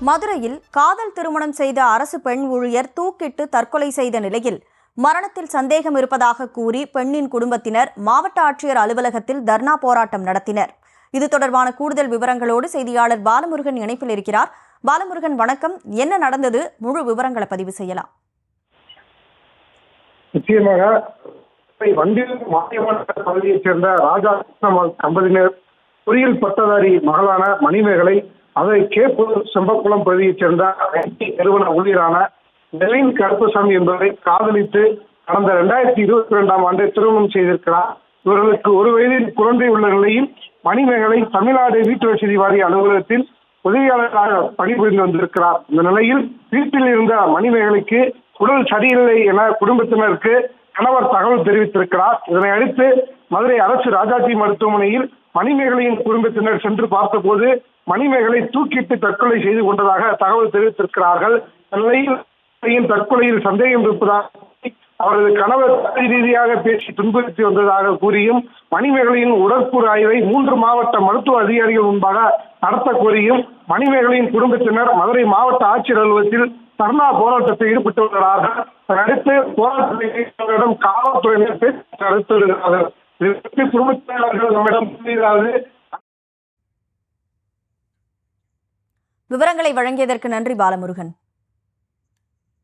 மதுரையில் காதல் திருமணம் செய்த அரசு பெண் ஊழியர் தூக்கிட்டு தற்கொலை செய்த நிலையில் மரணத்தில் சந்தேகம் இருப்பதாக கூறி பெண்ணின் குடும்பத்தினர் மாவட்ட ஆட்சியர் அலுவலகத்தில் தர்ணா போராட்டம் நடத்தினர். இது தொடர்பான கூடுதல் விவரங்களோடு செய்தியாளர் பாலமுருகன் இணைப்பில் இருக்கிறார். பாலமுருகன், வணக்கம். என்ன நடந்தது? முழு விவரங்களை பதிவு செய்யலாம். நிச்சயமாக வண்டியில் பகுதியைச் சேர்ந்த ராஜா தம்பதியினர் பொறியியல் பட்டதாரி மகளான மணிமேகலை, அதை செம்பக்குளம் பகுதியைச் சேர்ந்த ஐடி நிறுவன ஊழியரான நெலின் கருப்பசாமி என்பவரை காதலித்து கடந்த 2022ஆம் ஆண்டு திருமணம் செய்திருக்கிறார். இவர்களுக்கு ஒரு வயதில் குழந்தை உள்ள நிலையில் மணிமேகலை தமிழ்நாடு வீட்டு வசதி வாரிய அலுவலகத்தில் உதவியாளராக பணிபுரிந்து வந்திருக்கிறார். இந்த நிலையில் வீட்டில் இருந்த மணிமேகலைக்கு உடல் சரியில்லை என குடும்பத்தினருக்கு கணவர் தகவல் தெரிவித்திருக்கிறார். இதனை அடுத்து மதுரை அரசு ராஜாஜி மருத்துவமனையில் மணிமேகலையின் குடும்பத்தினர் சென்று பார்த்தபோது மணிமேகலை தூக்கிட்டு தற்கொலை செய்து கொண்டதாக தகவல் தெரிவித்திருக்கிறார்கள். நிலையில் தற்கொலையில் சந்தேகம் இருப்பதாக அவரது கணவர் ரீதியாக பேசி துன்புறுத்தி வந்ததாக கூறியும் மணிமேகலையின் உடற்கூறு ஆய்வை 3 மாவட்ட மருத்துவ அதிகாரிகள் முன்பாக நடத்த கோரியும் மணிமேகலையின் குடும்பத்தினர் மதுரை மாவட்ட ஆட்சியர் அலுவலகத்தில் தர்ணா போராட்டத்தில் ஈடுபட்டு வருகிறார்கள். அடுத்து போராட்டத்திடம் காவல்துறையினர் பேசி நடத்தி வருகிறார்கள். இதற்கு குடும்பத்தினர்கள் நம்மிடம் விவரங்களை வழங்கியதற்கு நன்றி பாலமுருகன்.